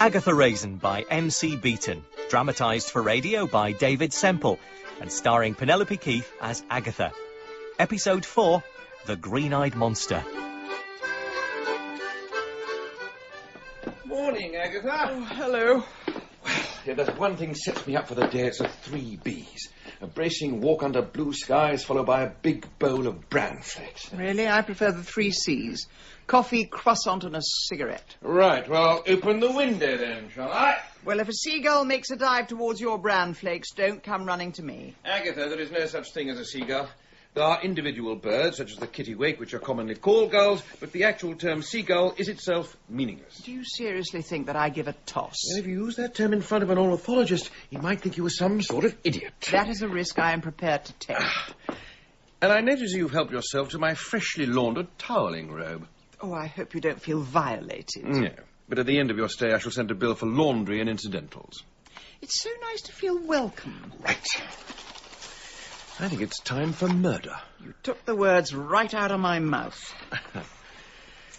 Agatha Raisin by M.C. Beaton, dramatised for radio by David Semple, and starring Penelope Keith as Agatha. Episode 4, The Green-Eyed Monster. Morning, Agatha. Oh, hello. Well, if there's one thing sets me up for the day, it's the 3 Bs. A bracing walk under blue skies, followed by a big bowl of bran flakes. Really? I prefer the 3 Cs. Coffee, croissant and a cigarette. Right, well, open the window then, shall I? Well, if a seagull makes a dive towards your bran flakes, don't come running to me. Agatha, there is no such thing as a seagull. There are individual birds, such as the kittiwake, which are commonly called gulls, but the actual term seagull is itself meaningless. Do you seriously think that I give a toss? Well, if you use that term in front of an ornithologist, he might think you were some sort of idiot. That is a risk I am prepared to take. And I notice you've helped yourself to my freshly laundered toweling robe. Oh, I hope you don't feel violated. No, but at the end of your stay I shall send a bill for laundry and incidentals. It's so nice to feel welcome. Right. I think it's time for murder. You took the words right out of my mouth.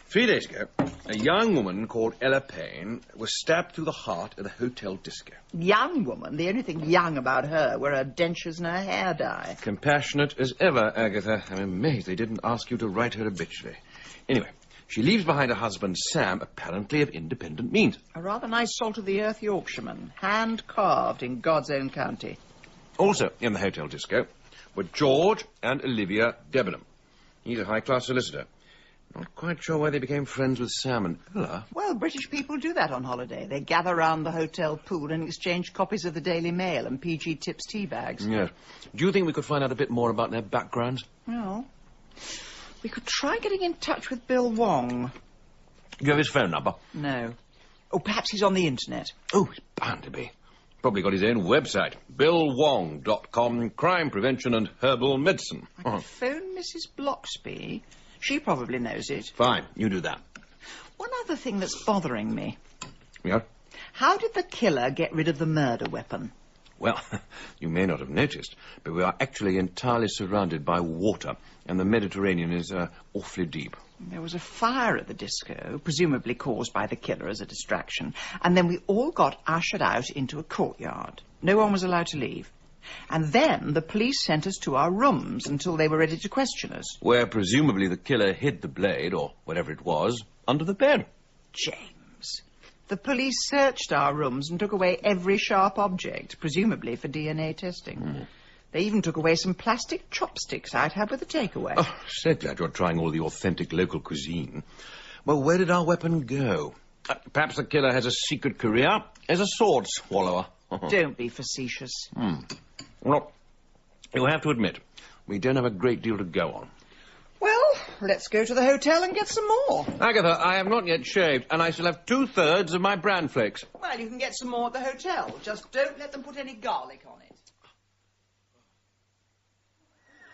3 days ago, a young woman called Ella Payne was stabbed through the heart at a hotel disco. Young woman? The only thing young about her were her dentures and her hair dye. Compassionate as ever, Agatha. I'm amazed they didn't ask you to write her obituary. Anyway, she leaves behind her husband, Sam, apparently of independent means. A rather nice salt-of-the-earth Yorkshireman, hand-carved in God's own county. Also, in the hotel disco were George and Olivia Debenham. He's a high-class solicitor. Not quite sure why they became friends with Sam and Ella. Well, British people do that on holiday. They gather round the hotel pool and exchange copies of the Daily Mail and PG Tips tea bags. Yes. Do you think we could find out a bit more about their backgrounds? No. We could try getting in touch with Bill Wong. Do you have his phone number? No. Oh, perhaps he's on the internet. Oh, he's bound to be. Probably got his own website. BillWong.com, crime prevention and herbal medicine. I could phone Mrs. Bloxby. She probably knows it. Fine, you do that. One other thing that's bothering me. Yeah? How did the killer get rid of the murder weapon? Well, you may not have noticed, but we are actually entirely surrounded by water, and the Mediterranean is awfully deep. There was a fire at the disco, presumably caused by the killer as a distraction, and then we all got ushered out into a courtyard. No one was allowed to leave. And then the police sent us to our rooms until they were ready to question us. Where presumably the killer hid the blade, or whatever it was, under the bed. James, the police searched our rooms and took away every sharp object, presumably for DNA testing. They even took away some plastic chopsticks I'd had with the takeaway. Oh, so glad you're trying all the authentic local cuisine. Well, where did our weapon go? Perhaps the killer has a secret career as a sword swallower. Don't be facetious. Well, you have to admit, we don't have a great deal to go on. Well, let's go to the hotel and get some more. Agatha, I have not yet shaved, and I still have 2/3 of my bran flakes. Well, you can get some more at the hotel. Just don't let them put any garlic on it.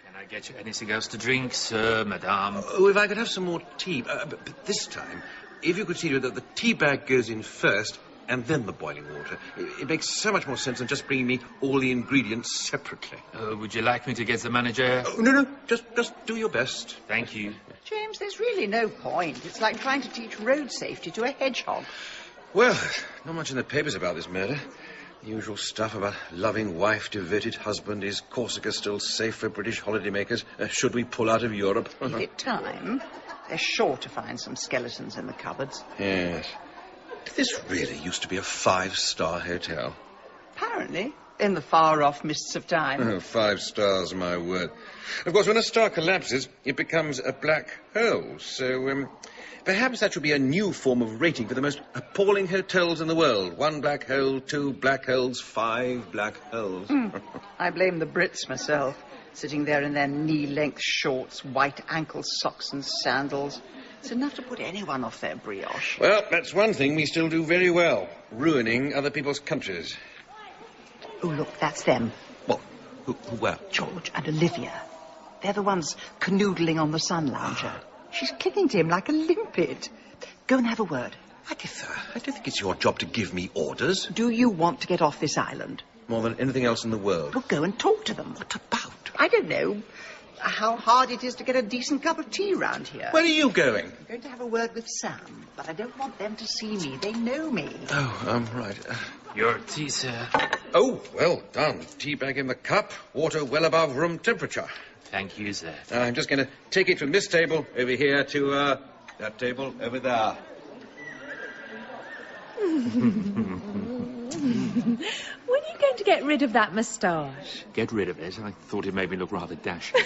Can I get you anything else to drink, sir, madame? Oh, if I could have some more tea. But this time, if you could see that the tea bag goes in first and then the boiling water. It makes so much more sense than just bringing me all the ingredients separately. Would you like me to get the manager? Oh, no. Just do your best. Thank you. James, there's really no point. It's like trying to teach road safety to a hedgehog. Well, not much in the papers about this murder. The usual stuff about loving wife, devoted husband. Is Corsica still safe for British holidaymakers? Should we pull out of Europe? Give it time. They're sure to find some skeletons in the cupboards. Yes. This really used to be a 5-star hotel. Apparently, in the far-off mists of time. Oh, 5 stars, my word. Of course, when a star collapses, it becomes a black hole. So, perhaps that should be a new form of rating for the most appalling hotels in the world. 1 black hole, 2 black holes, 5 black holes. I blame the Brits myself, sitting there in their knee-length shorts, white ankle socks and sandals. It's enough to put anyone off their brioche. Well, that's one thing we still do very well, ruining other people's countries. Oh, look, that's them. What? Who where? George and Olivia. They're the ones canoodling on the sun lounger. She's clinging to him like a limpet. Go and have a word. Agatha, I don't think it's your job to give me orders. Do you want to get off this island? More than anything else in the world. Well, go and talk to them. What about? I don't know. how hard it is to get a decent cup of tea round here. Where are you going? I'm going to have a word with Sam, but I don't want them to see me. They know me. Oh, right. Your tea, sir. Oh, well done. Tea bag in the cup, water well above room temperature. Thank you, sir. I'm just going to take it from this table over here to, that table over there. When are you going to get rid of that moustache? Get rid of it. I thought it made me look rather dashing.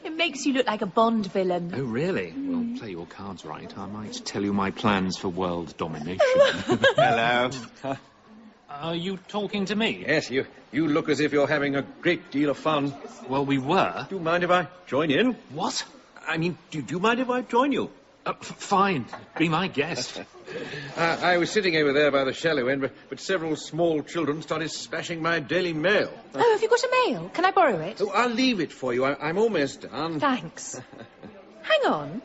It makes you look like a Bond villain. Oh, really? Well, play your cards right. I might tell you my plans for world domination. Hello. Are you talking to me? Yes, you look as if you're having a great deal of fun. Well, we were. Do you mind if I join in? What? I mean, do you mind if I join you? Fine. Be my guest. I was sitting over there by the shallow end, but several small children started smashing my Daily Mail. Oh, have you got a mail? Can I borrow it? Oh, I'll leave it for you. I'm almost done. Thanks. Hang on.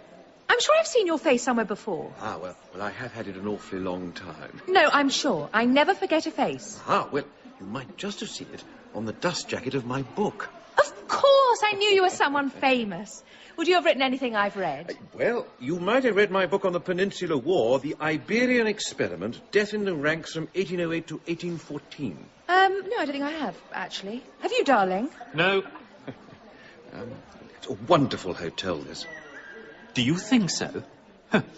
I'm sure I've seen your face somewhere before. Well, I have had it an awfully long time. No, I'm sure. I never forget a face. Well, you might just have seen it on the dust jacket of my book. Of course, I knew you were someone famous. Would you have written anything I've read? Well, you might have read my book on the Peninsular War, The Iberian Experiment, Death in the Ranks from 1808 to 1814. No, I don't think I have, actually. Have you, darling? No. It's a wonderful hotel, this. Do you think so?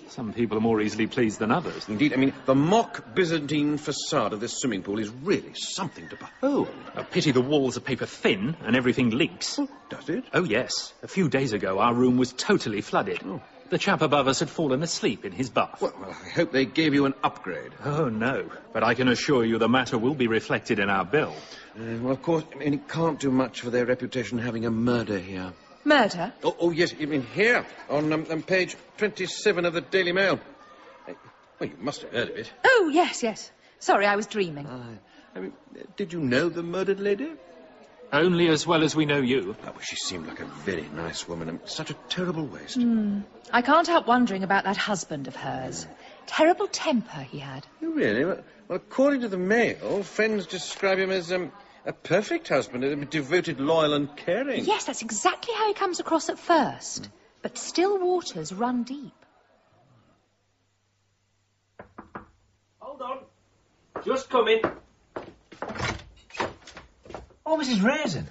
Some people are more easily pleased than others. Indeed, I mean, the mock Byzantine facade of this swimming pool is really something to behold. A pity the walls are paper thin and everything leaks. Does it? Oh, yes. A few days ago, our room was totally flooded. Oh. The chap above us had fallen asleep in his bath. Well, I hope they gave you an upgrade. Oh, no. But I can assure you the matter will be reflected in our bill. Well, of course, I mean, it can't do much for their reputation having a murder here. Murder? Oh, yes, I mean, here, on page 27 of the Daily Mail. Well, you must have heard of it. Oh, yes. Sorry, I was dreaming. I mean, did you know the murdered lady? Only as well as we know you. Well, she seemed like a very nice woman, and such a terrible waste. I can't help wondering about that husband of hers. Terrible temper he had. Oh, really? Well, according to the Mail, friends describe him as a perfect husband, devoted, loyal and caring. Yes, that's exactly how he comes across at first. But still waters run deep. Hold on. Just coming. Oh, Mrs. Raisin.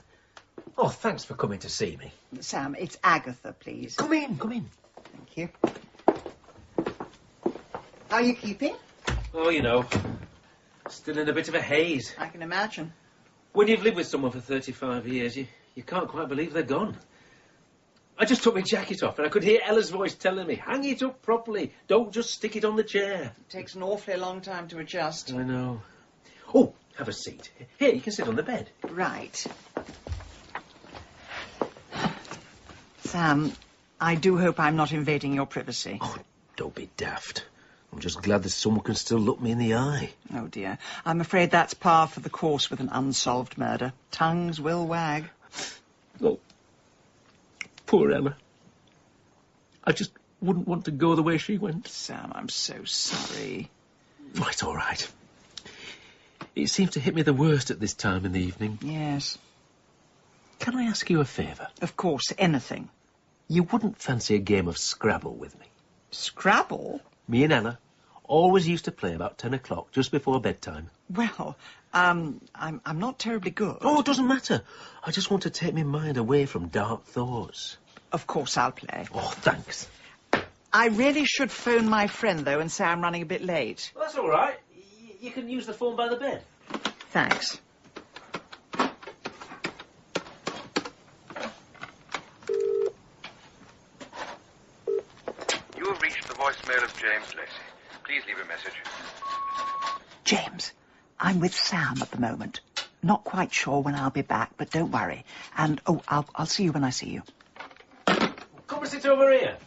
Oh, thanks for coming to see me. Sam, it's Agatha, please. Come in. Thank you. How are you keeping? Oh, you know, still in a bit of a haze. I can imagine. When you've lived with someone for 35 years, you can't quite believe they're gone. I just took my jacket off and I could hear Ella's voice telling me, hang it up properly. Don't just stick it on the chair. It takes an awfully long time to adjust. I know. Oh, have a seat. Here, you can sit on the bed. Right. Sam, I do hope I'm not invading your privacy. Oh, don't be daft. I'm just glad that someone can still look me in the eye. Oh, dear. I'm afraid that's par for the course with an unsolved murder. Tongues will wag. Oh, poor Ella. I just wouldn't want to go the way she went. Sam, I'm so sorry. Oh, it's all right. It seems to hit me the worst at this time in the evening. Yes. Can I ask you a favour? Of course, anything. You wouldn't fancy a game of Scrabble with me? Scrabble? Me and Ella always used to play about 10 o'clock, just before bedtime. Well, I'm not terribly good. Oh, it doesn't matter. I just want to take my mind away from dark thoughts. Of course I'll play. Oh, thanks. I really should phone my friend, though, and say I'm running a bit late. Well, that's all right. You can use the phone by the bed. Thanks. You have reached the voicemail of James Lacey. Please leave a message. James, I'm with Sam at the moment. Not quite sure when I'll be back, but don't worry. And, I'll see you when I see you. Come and sit over here.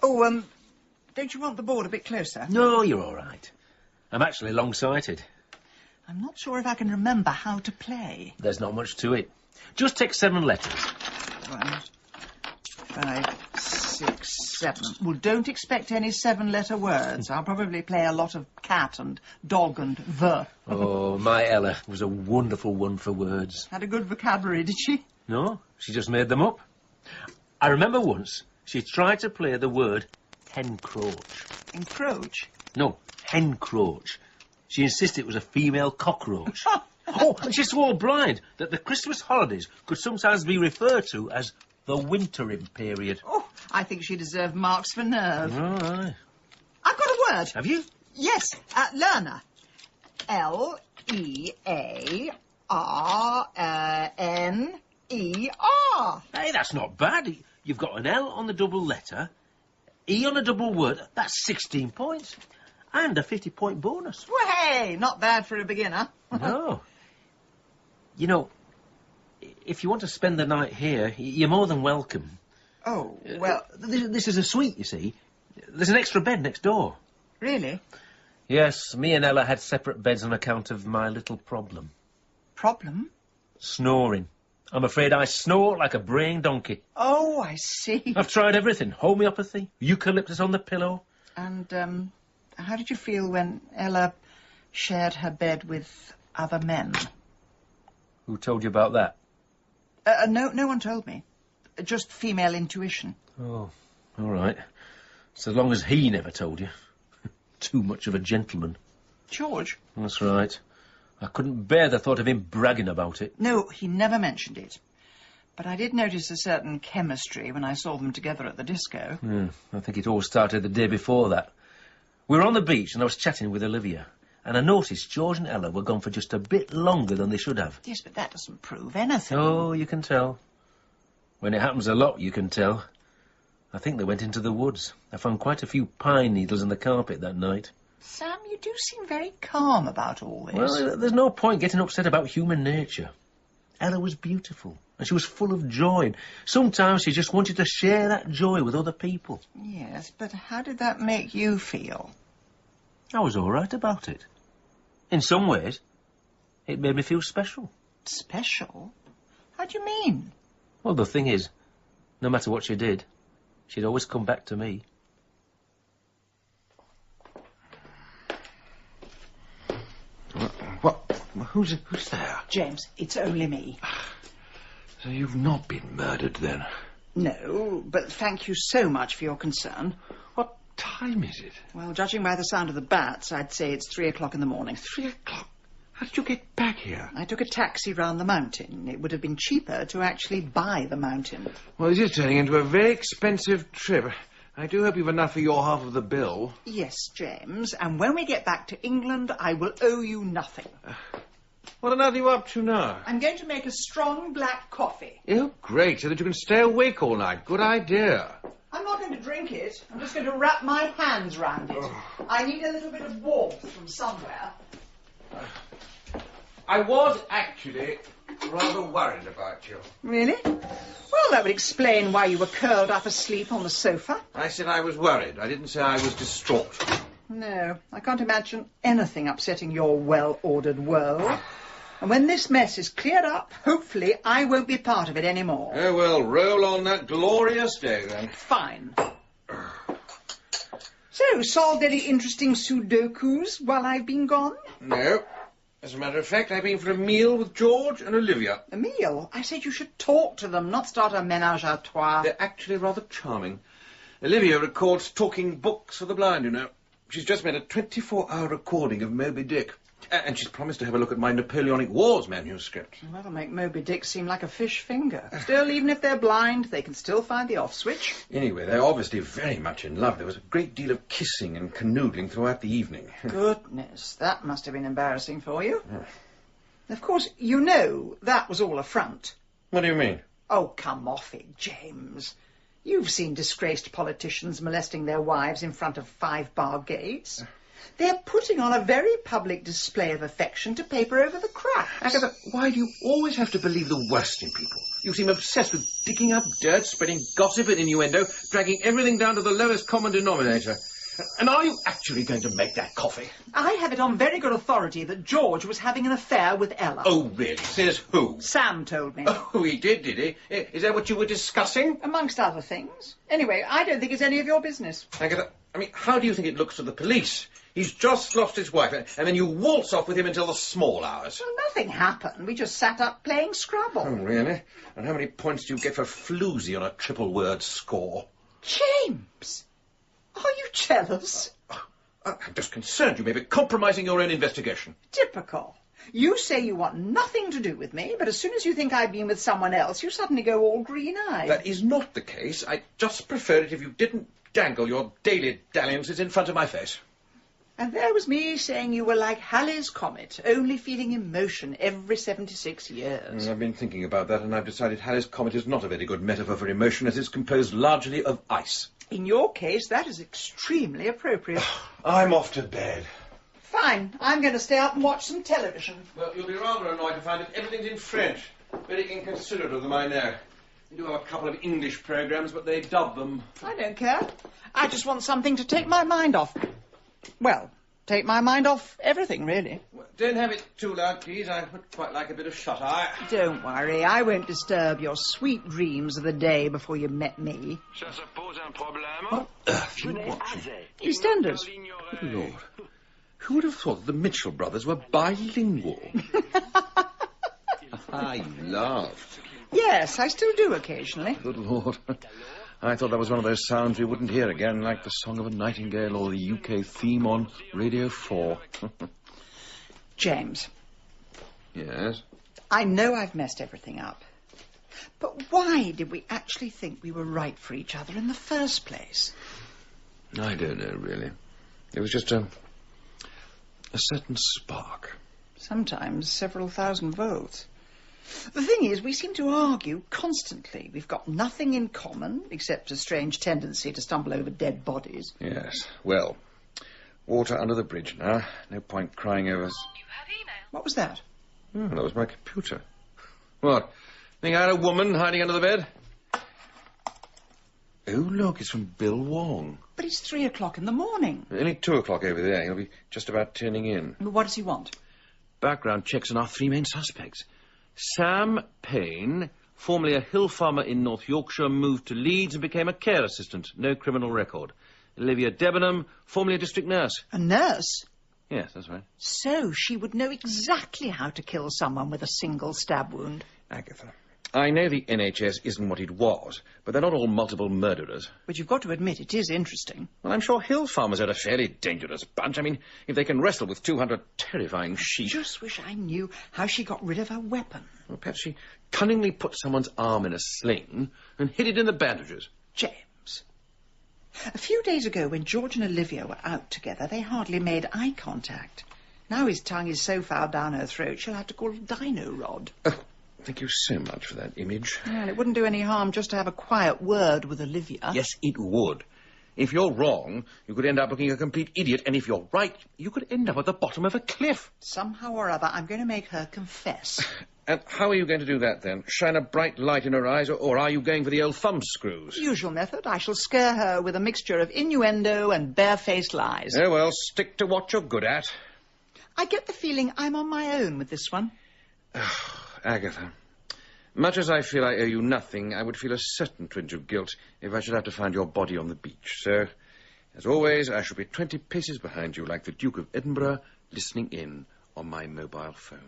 Oh, don't you want the board a bit closer? No, you're all right. I'm actually long-sighted. I'm not sure if I can remember how to play. There's not much to it. Just take 7 letters. 1, 5, 6, 7. Well, don't expect any 7-letter words. I'll probably play a lot of cat and dog and the. Oh, my Ella was a wonderful one for words. Had a good vocabulary, did she? No, she just made them up. I remember once she tried to play the word hencroach. Encroach? No, hencroach. She insisted it was a female cockroach. Oh, and she swore blind that the Christmas holidays could sometimes be referred to as the wintering period. Oh, I think she deserved marks for nerve. All right. I've got a word. Have you? Yes, learner. L-E-A-R-N-E-R. Hey, that's not bad. You've got an L on the double letter, E on a double word. That's 16 points. And a 50-point bonus. Well, hey, not bad for a beginner. No. You know, if you want to spend the night here, you're more than welcome. Oh, well... This is a suite, you see. There's an extra bed next door. Really? Yes, me and Ella had separate beds on account of my little problem. Problem? Snoring. I'm afraid I snore like a braying donkey. Oh, I see. I've tried everything. Homeopathy, eucalyptus on the pillow. And, how did you feel when Ella shared her bed with other men? Who told you about that? No one told me. Just female intuition. Oh, all right. So long as he never told you. Too much of a gentleman. George? That's right. I couldn't bear the thought of him bragging about it. No, he never mentioned it. But I did notice a certain chemistry when I saw them together at the disco. Yeah, I think it all started the day before that. We were on the beach and I was chatting with Olivia. And I noticed George and Ella were gone for just a bit longer than they should have. Yes, but that doesn't prove anything. Oh, you can tell. When it happens a lot, you can tell. I think they went into the woods. I found quite a few pine needles in the carpet that night. Sam, you do seem very calm about all this. Well, there's no point getting upset about human nature. Ella was beautiful, and she was full of joy. And sometimes she just wanted to share that joy with other people. Yes, but how did that make you feel? I was all right about it. In some ways, it made me feel special. Special? How do you mean? Well, the thing is, no matter what she did, she'd always come back to me. What? Who's there? James, it's only me. So you've not been murdered, then? No, but thank you so much for your concern. What time is it? Well, judging by the sound of the bats, I'd say it's 3 o'clock in the morning. 3 o'clock? How did you get back here? I took a taxi round the mountain. It would have been cheaper to actually buy the mountain. Well, this is turning into a very expensive trip. I do hope you've enough for your half of the bill. Yes, James, and when we get back to England, I will owe you nothing. What on earth are you up to now? I'm going to make a strong black coffee. Oh, great, so that you can stay awake all night. Good idea. I'm not going to drink it. I'm just going to wrap my hands round it. I need a little bit of warmth from somewhere. I was actually rather worried about you. Really? Well, that would explain why you were curled up asleep on the sofa. I said I was worried. I didn't say I was distraught. No, I can't imagine anything upsetting your well-ordered world. And when this mess is cleared up, hopefully I won't be part of it anymore. Oh, well, roll on that glorious day, then. Fine. So, solved any interesting Sudokus while I've been gone? No. As a matter of fact, I've been for a meal with George and Olivia. A meal? I said you should talk to them, not start a ménage à trois. They're actually rather charming. Olivia records talking books for the blind, you know. She's just made a 24-hour recording of Moby Dick. And she's promised to have a look at my Napoleonic Wars manuscript. Well, that'll make Moby Dick seem like a fish finger. Still, even if they're blind, they can still find the off switch. Anyway, they're obviously very much in love. There was a great deal of kissing and canoodling throughout the evening. Goodness, that must have been embarrassing for you. Of course, you know that was all a front. What do you mean? Oh, come off it, James. You've seen disgraced politicians molesting their wives in front of 5-bar gates. They're putting on a very public display of affection to paper over the cracks. Agatha, why do you always have to believe the worst in people? You seem obsessed with digging up dirt, spreading gossip and innuendo, dragging everything down to the lowest common denominator. And are you actually going to make that coffee? I have it on very good authority that George was having an affair with Ella. Oh, really? Says who? Sam told me. Oh, he did he? Is that what you were discussing? Amongst other things. Anyway, I don't think it's any of your business. Agatha, I mean, how do you think it looks to the police? He's just lost his wife, and then you waltz off with him until the small hours. Well, nothing happened. We just sat up playing Scrabble. Oh, really? And how many points do you get for floozy on a triple-word score? James! Are you jealous? I'm just concerned you may be compromising your own investigation. Typical. You say you want nothing to do with me, but as soon as you think I've been with someone else, you suddenly go all green-eyed. That is not the case. I'd just prefer it if you didn't dangle your daily dalliances in front of my face. And there was me saying you were like Halley's Comet, only feeling emotion every 76 years. I've been thinking about that, and I've decided Halley's Comet is not a very good metaphor for emotion, as it's composed largely of ice. In your case, that is extremely appropriate. I'm off to bed. Fine. I'm going to stay up and watch some television. Well, you'll be rather annoyed to find that everything's in French. Very inconsiderate of them, I know. They do have a couple of English programmes, but they dub them. I don't care. I just want something to take my mind off. Well, take my mind off everything, really. Well, don't have it too loud, please. I would quite like a bit of shut-eye. Don't worry. I won't disturb your sweet dreams of the day before you met me. What earth are you watching? EastEnders. Good Lord. Who would have thought that the Mitchell brothers were bilingual? I laughed. Yes, I still do occasionally. Good Lord. I thought that was one of those sounds we wouldn't hear again, like the song of a nightingale or the UK theme on Radio 4. James. Yes? I know I've messed everything up. But why did we actually think we were right for each other in the first place? I don't know, really. It was just a certain spark. Sometimes several thousand volts. The thing is, we seem to argue constantly. We've got nothing in common, except a strange tendency to stumble over dead bodies. Yes. Well, water under the bridge now. No point crying over us. You have email. What was that? Oh, that was my computer. What? Think I had a woman hiding under the bed? Oh, look, it's from Bill Wong. But it's 3 o'clock in the morning. Only 2 o'clock over there. He'll be just about turning in. What does he want? Background checks on our 3 main suspects. Sam Payne, formerly a hill farmer in North Yorkshire, moved to Leeds and became a care assistant. No criminal record. Olivia Debenham, formerly a district nurse. A nurse? Yes, that's right. So she would know exactly how to kill someone with a single stab wound. Agatha, I know the NHS isn't what it was, but they're not all multiple murderers. But you've got to admit, it is interesting. Well, I'm sure hill farmers are a fairly dangerous bunch. I mean, if they can wrestle with 200 terrifying sheep... I just wish I knew how she got rid of her weapon. Well, perhaps she cunningly put someone's arm in a sling and hid it in the bandages. James. A few days ago, when George and Olivia were out together, they hardly made eye contact. Now his tongue is so foul down her throat, she'll have to call a dino rod. Thank you so much for that image. Well, it wouldn't do any harm just to have a quiet word with Olivia. Yes, it would. If you're wrong, you could end up looking a complete idiot, and if you're right, you could end up at the bottom of a cliff. Somehow or other, I'm going to make her confess. And how are you going to do that, then? Shine a bright light in her eyes, or are you going for the old thumbscrews? Usual method. I shall scare her with a mixture of innuendo and barefaced lies. Oh, well, stick to what you're good at. I get the feeling I'm on my own with this one. Agatha, much as I feel I owe you nothing, I would feel a certain twinge of guilt if I should have to find your body on the beach. So, as always, I shall be 20 paces behind you, like the Duke of Edinburgh, listening in on my mobile phone.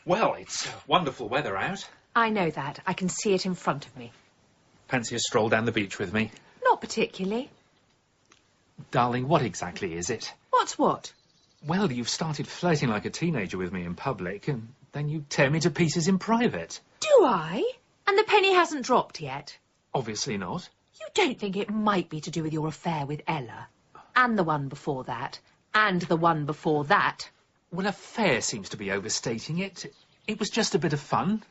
Well, it's wonderful weather out. I know that. I can see it in front of me. Fancy a stroll down the beach with me? Not particularly. Darling, what exactly is it? What's what? Well, you've started flirting like a teenager with me in public, and then you tear me to pieces in private. Do I? And the penny hasn't dropped yet? Obviously not. You don't think it might be to do with your affair with Ella? And the one before that? And the one before that? Well, affair seems to be overstating it. It was just a bit of fun.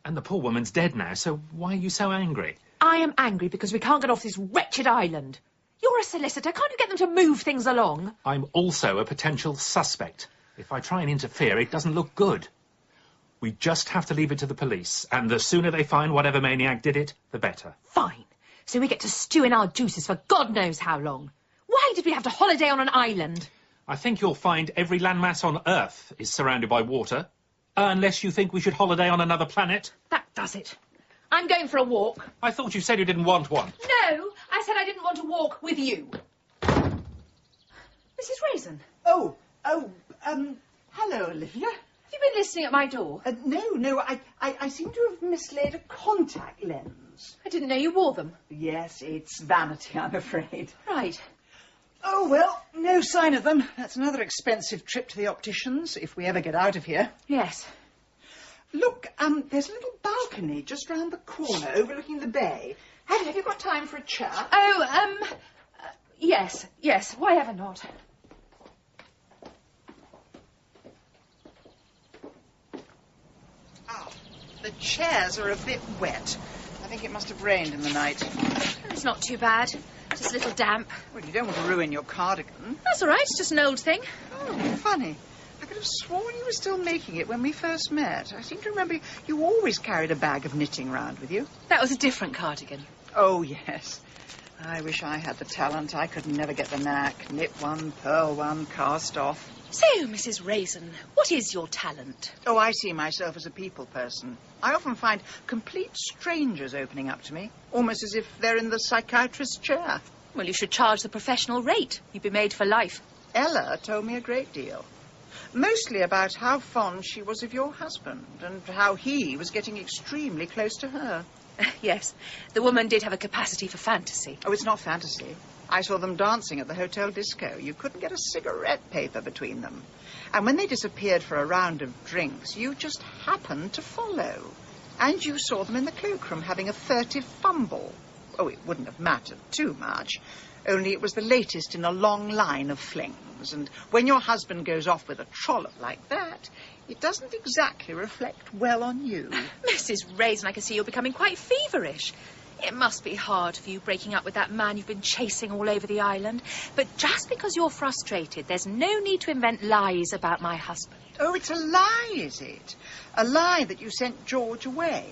And the poor woman's dead now, so why are you so angry? I am angry because we can't get off this wretched island. You're a solicitor. Can't you get them to move things along? I'm also a potential suspect. If I try and interfere, it doesn't look good. We just have to leave it to the police, and the sooner they find whatever maniac did it, the better. Fine. so we get to stew in our juices for God knows how long. Why did we have to holiday on an island? I think you'll find every landmass on Earth is surrounded by water. Unless you think we should holiday on another planet. That does it. I'm going for a walk. I thought you said you didn't want one. No, I said I didn't want to walk with you. Mrs. Raisin. Oh, hello, Olivia. Have you been listening at my door? No, I seem to have mislaid a contact lens. I didn't know you wore them. Yes, it's vanity, I'm afraid. Right. Oh, well, no sign of them. That's another expensive trip to the opticians, if we ever get out of here. Yes. Look, there's a little balcony just round the corner overlooking the bay. Have you got time for a chat? Oh, yes. Why ever not? The chairs are a bit wet. I think it must have rained in the night. It's not too bad. Just a little damp. Well, you don't want to ruin your cardigan. That's all right. It's just an old thing. Oh, funny. I could have sworn you were still making it when we first met. I seem to remember you always carried a bag of knitting round with you. That was a different cardigan. Oh, yes. I wish I had the talent. I could never get the knack. Knit one, purl one, cast off. So, Mrs. Raisin, what is your talent? Oh, I see myself as a people person. I often find complete strangers opening up to me, almost as if they're in the psychiatrist's chair. Well, you should charge the professional rate. You'd be made for life. Ella told me a great deal. Mostly about how fond she was of your husband and how he was getting extremely close to her. Yes, the woman did have a capacity for fantasy. Oh, it's not fantasy. I saw them dancing at the hotel disco. You couldn't get a cigarette paper between them. And when they disappeared for a round of drinks, you just happened to follow. And you saw them in the cloakroom having a furtive fumble. Oh, it wouldn't have mattered too much. Only it was the latest in a long line of flings. And when your husband goes off with a trollop like that, it doesn't exactly reflect well on you. Mrs. Raisin, I can see you're becoming quite feverish. It must be hard for you breaking up with that man you've been chasing all over the island. But just because you're frustrated, there's no need to invent lies about my husband. Oh, it's a lie, is it? A lie that you sent George away,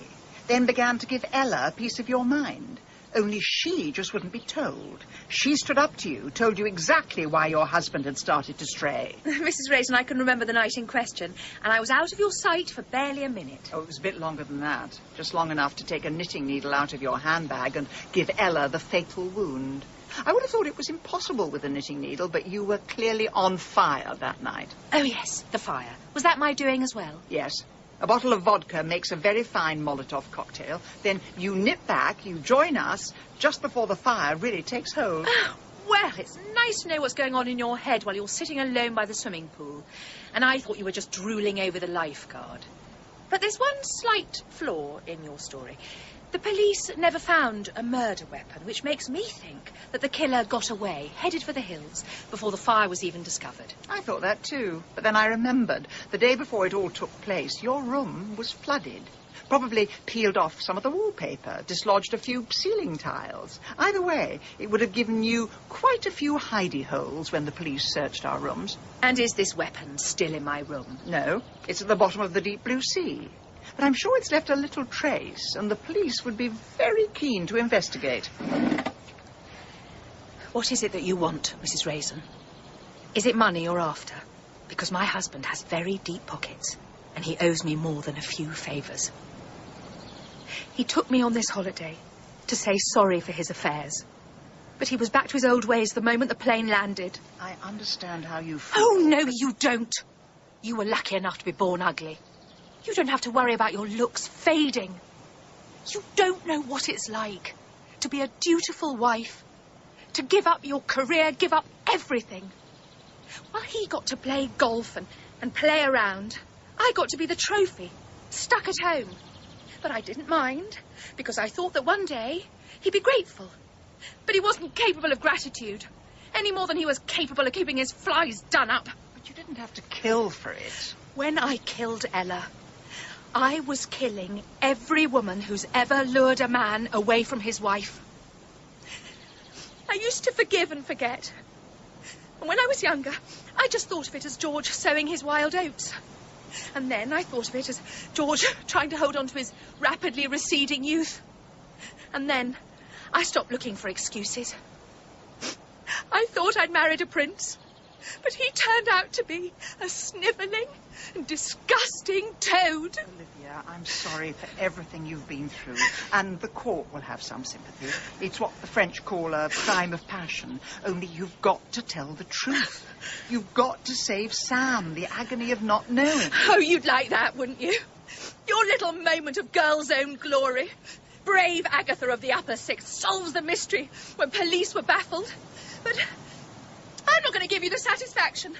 then began to give Ella a piece of your mind. Only she just wouldn't be told. She stood up to you, told you exactly why your husband had started to stray. Mrs. Raisin, I can remember the night in question, and I was out of your sight for barely a minute. Oh, it was a bit longer than that. Just long enough to take a knitting needle out of your handbag and give Ella the fatal wound. I would have thought it was impossible with a knitting needle, but you were clearly on fire that night. Oh, yes, the fire. Was that my doing as well? Yes. A bottle of vodka makes a very fine Molotov cocktail. Then you nip back, you join us, just before the fire really takes hold. Oh, well, it's nice to know what's going on in your head while you're sitting alone by the swimming pool. And I thought you were just drooling over the lifeguard. But there's one slight flaw in your story. The police never found a murder weapon, which makes me think that the killer got away, headed for the hills, before the fire was even discovered. I thought that too, but then I remembered. The day before it all took place, your room was flooded. Probably peeled off some of the wallpaper, dislodged a few ceiling tiles. Either way, it would have given you quite a few hidey holes when the police searched our rooms. And is this weapon still in my room? No, it's at the bottom of the deep blue sea. But I'm sure it's left a little trace, and the police would be very keen to investigate. What is it that you want, Mrs. Raisin? Is it money you're after? Because my husband has very deep pockets, and he owes me more than a few favours. He took me on this holiday to say sorry for his affairs. But he was back to his old ways the moment the plane landed. I understand how you feel. Oh, no, you don't. You were lucky enough to be born ugly. You don't have to worry about your looks fading. You don't know what it's like to be a dutiful wife, to give up your career, give up everything. While he got to play golf and play around, I got to be the trophy, stuck at home. But I didn't mind, because I thought that one day he'd be grateful. But he wasn't capable of gratitude, any more than he was capable of keeping his flies done up. But you didn't have to kill for it. When I killed Ella, I was killing every woman who's ever lured a man away from his wife. I used to forgive and forget. And when I was younger, I just thought of it as George sowing his wild oats. And then I thought of it as George trying to hold on to his rapidly receding youth. And then I stopped looking for excuses. I thought I'd married a prince, but he turned out to be a snivelling and disgusting toad. Olivia, I'm sorry for everything you've been through, and the court will have some sympathy. It's what the French call a crime of passion, only you've got to tell the truth. You've got to save Sam, the agony of not knowing. Oh, you'd like that, wouldn't you? Your little moment of girl's own glory. Brave Agatha of the upper sixth solves the mystery when police were baffled. But I'm not going to give you the satisfaction.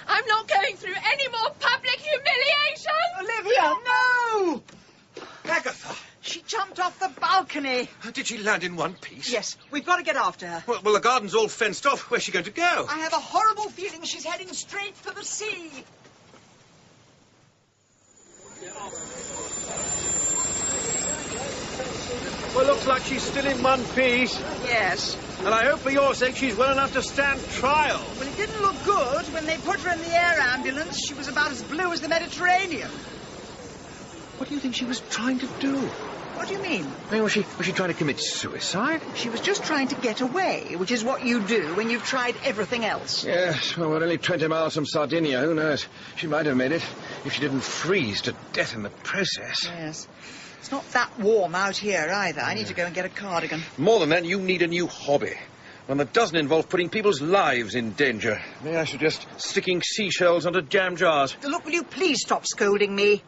I'm not going through any more public humiliation. Olivia, no! Agatha! She jumped off the balcony. Did she land in one piece? Yes, we've got to get after her. Well, the garden's all fenced off. Where's she going to go? I have a horrible feeling she's heading straight for the sea. Well, looks like she's still in one piece. Yes. And I hope for your sake she's well enough to stand trial. Well, it didn't look good. When they put her in the air ambulance, she was about as blue as the Mediterranean. What do you think she was trying to do? What do you mean? I mean, was she trying to commit suicide? She was just trying to get away, which is what you do when you've tried everything else. Yes, well, we're only 20 miles from Sardinia. Who knows? She might have made it if she didn't freeze to death in the process. Yes. It's not that warm out here either. I need to go and get a cardigan. More than that, you need a new hobby. One that doesn't involve putting people's lives in danger. Maybe I suggest sticking seashells onto jam jars. Look, will you please stop scolding me?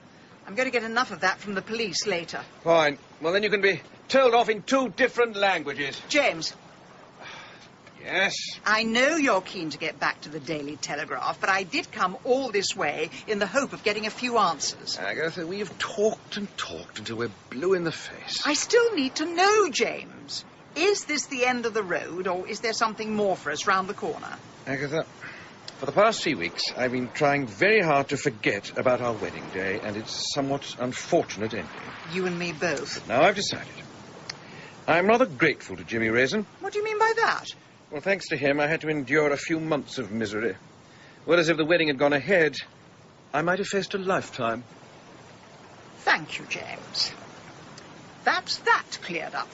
I'm going to get enough of that from the police later. Fine. Well, then you can be told off in 2 different languages. James. Yes? I know you're keen to get back to the Daily Telegraph, but I did come all this way in the hope of getting a few answers. Agatha, we have talked and talked until we're blue in the face. I still need to know, James. Is this the end of the road, or is there something more for us round the corner? Agatha, for the past 3 weeks, I've been trying very hard to forget about our wedding day and its somewhat unfortunate ending. You and me both. But now I've decided. I'm rather grateful to Jimmy Raisin. What do you mean by that? Well, thanks to him, I had to endure a few months of misery. Whereas if the wedding had gone ahead, I might have faced a lifetime. Thank you, James. That's that cleared up.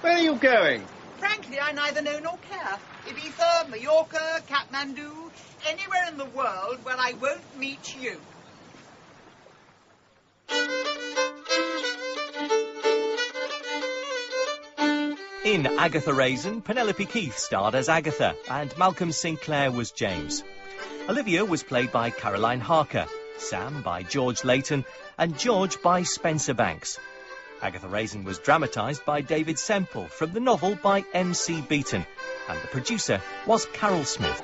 Where are you going? Frankly, I neither know nor care. Ibiza, Mallorca, Kathmandu, anywhere in the world where I won't meet you. In Agatha Raisin, Penelope Keith starred as Agatha and Malcolm Sinclair was James. Olivia was played by Caroline Harker, Sam by George Layton and George by Spencer Banks. Agatha Raisin was dramatised by David Semple from the novel by M.C. Beaton, and the producer was Carol Smith.